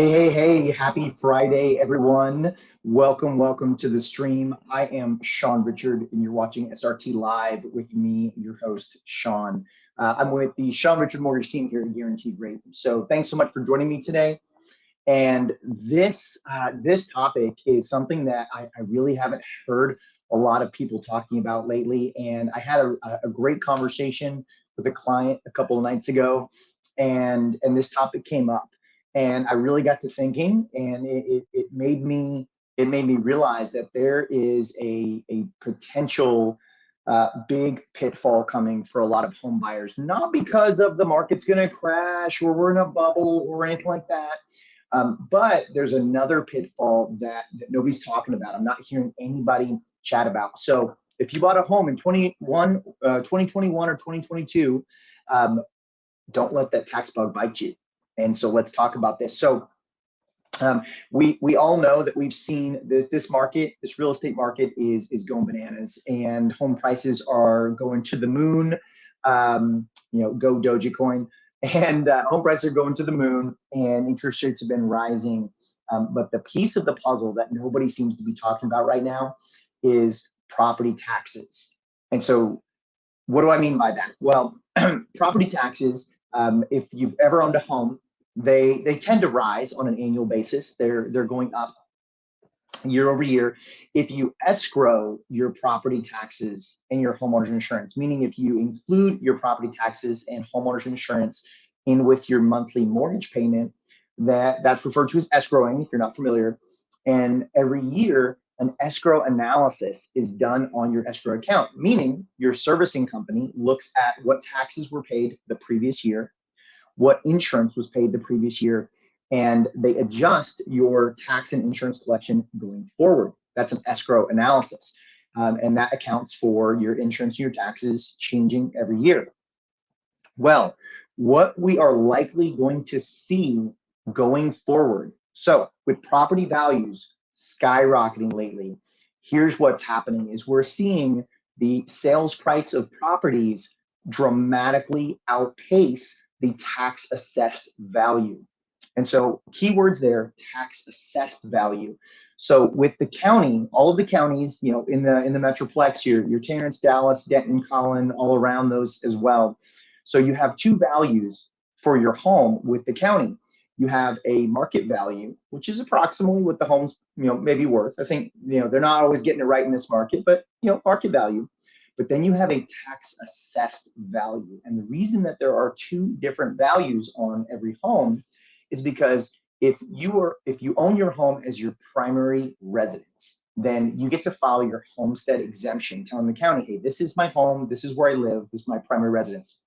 Hey, happy Friday, everyone. Welcome to the stream. I am Sean Richard, and you're watching SRT Live with me, your host, Sean. I'm with the Sean Richard Mortgage team here at Guaranteed Rate. So thanks so much for joining me today. And this topic is something that I really haven't heard a lot of people talking about lately. And I had a great conversation with a client a couple of nights ago, and this topic came up, and I really got to thinking, and it made me realize that there is a potential big pitfall coming for a lot of home buyers, not because of the market's going to crash or we're in a bubble or anything like that. But there's another pitfall that nobody's talking about. I'm not hearing anybody chat about. So if you bought a home in 2021 or 2022, don't let that tax bug bite you. And so let's talk about this. So we all know that we've seen this market, this real estate market is going bananas, and home prices are going to the moon. Go Dogecoin. And home prices are going to the moon, and interest rates have been rising. But the piece of the puzzle that nobody seems to be talking about right now is property taxes. And so, what do I mean by that? Well, property taxes, if you've ever owned a home, they tend to rise on an annual basis. They're going up year over year. If you escrow your property taxes and your homeowner's insurance, meaning if you include your property taxes and homeowner's insurance in with your monthly mortgage payment, that's referred to as escrowing if you're not familiar. And every year, an escrow analysis is done on your escrow account, meaning your servicing company looks at what taxes were paid the previous year, what insurance was paid the previous year, and they adjust your tax and insurance collection going forward. That's an escrow analysis. And that accounts for your insurance and your taxes changing every year. Well, what we are likely going to see going forward. So with property values skyrocketing lately, here's what's happening is we're seeing the sales price of properties dramatically outpace the tax assessed value. And so keywords there, tax assessed value. So with the county, all of the counties, in the Metroplex, your Terrence, Dallas, Denton, Collin, all around those as well. So you have two values for your home with the county. You have a market value, which is approximately what the home's, maybe worth. I think, they're not always getting it right in this market, but, market value. But then you have a tax assessed value. And the reason that there are two different values on every home is because if you own your home as your primary residence, then you get to file your homestead exemption, telling the county, hey, this is my home, this is where I live, this is my primary residence.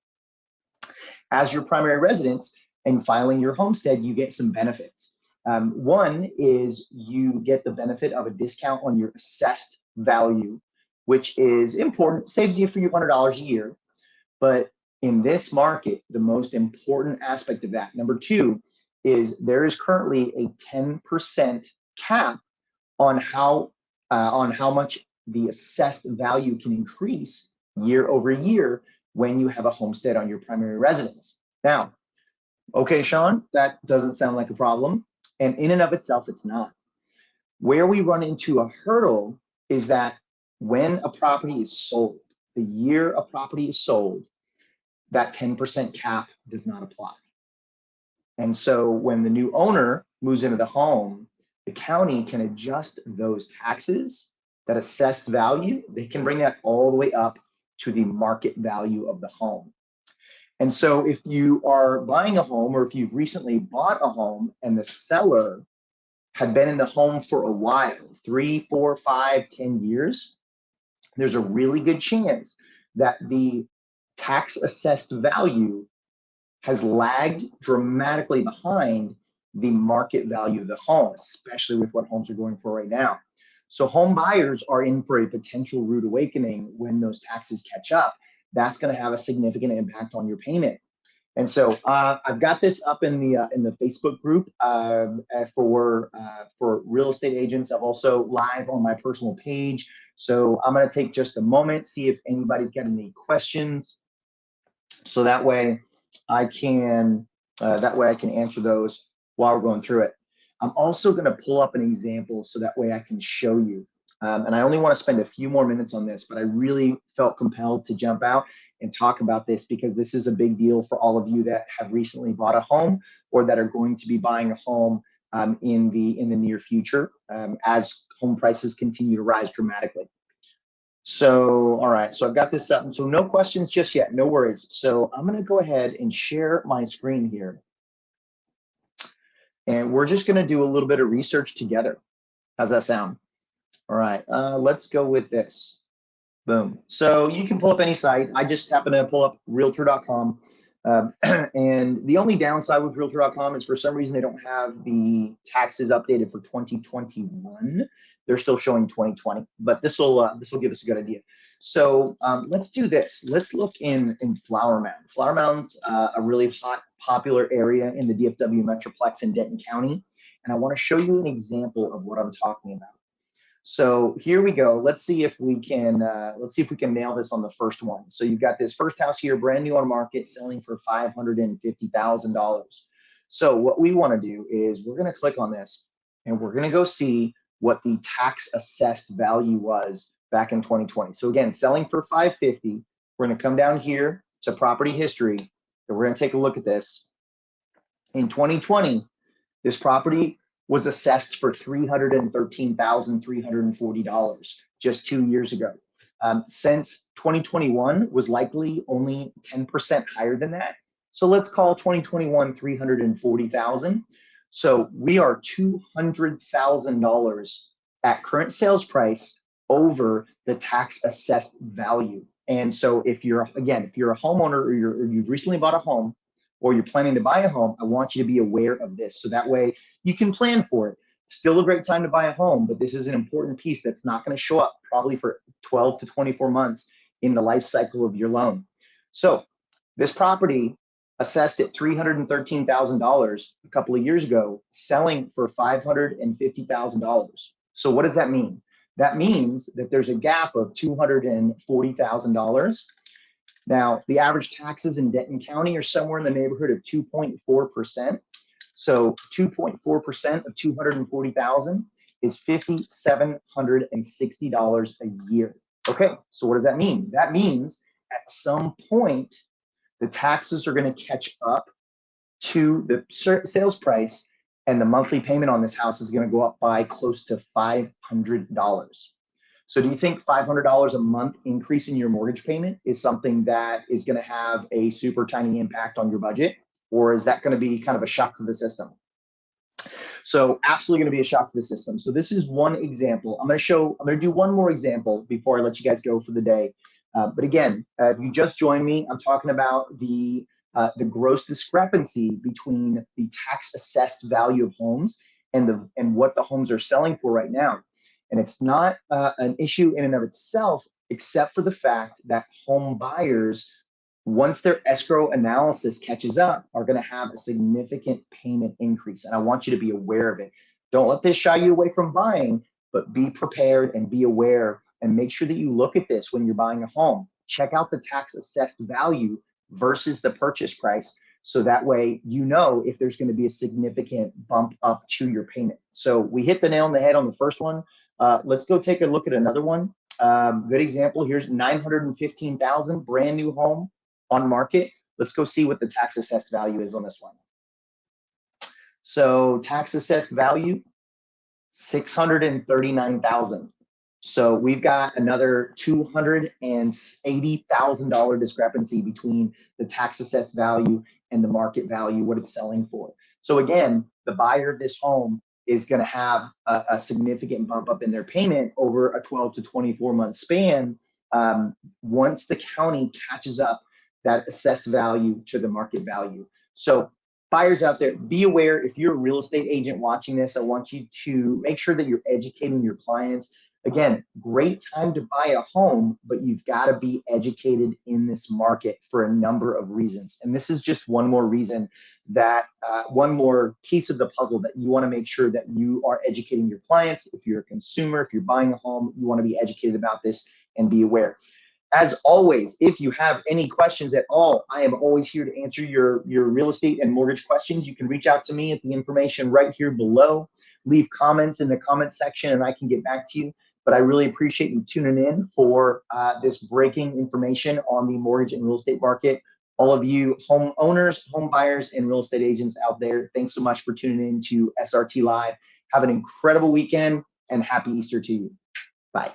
As your primary residence and filing your homestead, you get some benefits. One is you get the benefit of a discount on your assessed value, which is important, saves you a few $100 a year. But in this market, the most important aspect of that, number two, is there is currently a 10% cap on how much the assessed value can increase year over year when you have a homestead on your primary residence. Now, okay, Sean, that doesn't sound like a problem. And in and of itself, it's not. Where we run into a hurdle is that when a property is sold, the year a property is sold, that 10% cap does not apply. And so when the new owner moves into the home, the county can adjust those taxes, that assessed value, they can bring that all the way up to the market value of the home. And so if you are buying a home, or if you've recently bought a home and the seller had been in the home for a while, 3, 4, 5, 10 years, there's a really good chance that the tax assessed value has lagged dramatically behind the market value of the home, especially with what homes are going for right now. So home buyers are in for a potential rude awakening when those taxes catch up. That's going to have a significant impact on your payment. And so I've got this up in the Facebook group for real estate agents. I'm also live on my personal page. So I'm going to take just a moment, see if anybody's got any questions, so that way I can answer those while we're going through it. I'm also going to pull up an example so that way I can show you. And I only want to spend a few more minutes on this, but I really felt compelled to jump out and talk about this because this is a big deal for all of you that have recently bought a home or that are going to be buying a home in the near future as home prices continue to rise dramatically. So, all right, so I've got this up. So no questions just yet, no worries. So I'm going to go ahead and share my screen here. And we're just going to do a little bit of research together. How's that sound? All right, let's go with this. Boom. So you can pull up any site. I just happen to pull up realtor.com. And the only downside with realtor.com is for some reason they don't have the taxes updated for 2021. They're still showing 2020, but this will give us a good idea. So let's do this. Let's look in Flower Mound. Flower Mound's a really hot, popular area in the DFW Metroplex in Denton County, and I want to show you an example of what I'm talking about. So here we go. Let's see if we can nail this on the first one. So you've got this first house here, brand new on market, selling for $550,000. So what we want to do is we're going to click on this and we're going to go see what the tax assessed value was back in 2020. So again, selling for $550,000. We're going to come down here to property history and we're going to take a look at this. In 2020, this property was assessed for $313,340 just 2 years ago. Since 2021 was likely only 10% higher than that. So let's call 2021 $340,000. So we are $200,000 at current sales price over the tax assessed value. And so if you're a homeowner or you've recently bought a home, or you're planning to buy a home, I want you to be aware of this. So that way you can plan for it. Still a great time to buy a home, but this is an important piece that's not going to show up probably for 12 to 24 months in the life cycle of your loan. So this property assessed at $313,000 a couple of years ago, selling for $550,000. So what does that mean? That means that there's a gap of $240,000. Now, the average taxes in Denton County are somewhere in the neighborhood of 2.4%. So 2.4% of 240,000 is $5,760 a year. Okay, so what does that mean? That means at some point, the taxes are going to catch up to the sales price, and the monthly payment on this house is going to go up by close to $500. So do you think $500 a month increase in your mortgage payment is something that is going to have a super tiny impact on your budget? Or is that going to be kind of a shock to the system? So absolutely going to be a shock to the system. So this is one example. I'm going to do one more example before I let you guys go for the day. But again, if you just joined me, I'm talking about the gross discrepancy between the tax assessed value of homes and what the homes are selling for right now. And it's not an issue in and of itself, except for the fact that home buyers, once their escrow analysis catches up, are going to have a significant payment increase. And I want you to be aware of it. Don't let this shy you away from buying, but be prepared and be aware and make sure that you look at this when you're buying a home. Check out the tax assessed value versus the purchase price. So that way, you know if there's going to be a significant bump up to your payment. So we hit the nail on the head on the first one. Let's go take a look at another one. Good example. Here's $915,000 brand new home on market. Let's go see what the tax assessed value is on this one. So tax assessed value, $639,000. So we've got another $280,000 discrepancy between the tax assessed value and the market value, what it's selling for. So again, the buyer of this home is going to have a significant bump up in their payment over a 12 to 24 month span once the county catches up that assessed value to the market value. So buyers out there, be aware. If you're a real estate agent watching this, I want you to make sure that you're educating your clients. Again, great time to buy a home, but you've got to be educated in this market for a number of reasons. And this is just one more reason that one more piece of the puzzle that you want to make sure that you are educating your clients. If you're a consumer, if you're buying a home, you want to be educated about this and be aware. As always, if you have any questions at all, I am always here to answer your real estate and mortgage questions. You can reach out to me at the information right here below. Leave comments in the comment section and I can get back to you. But I really appreciate you tuning in for this breaking information on the mortgage and real estate market. All of you homeowners, home buyers, and real estate agents out there, thanks so much for tuning in to SRT Live. Have an incredible weekend and happy Easter to you. Bye.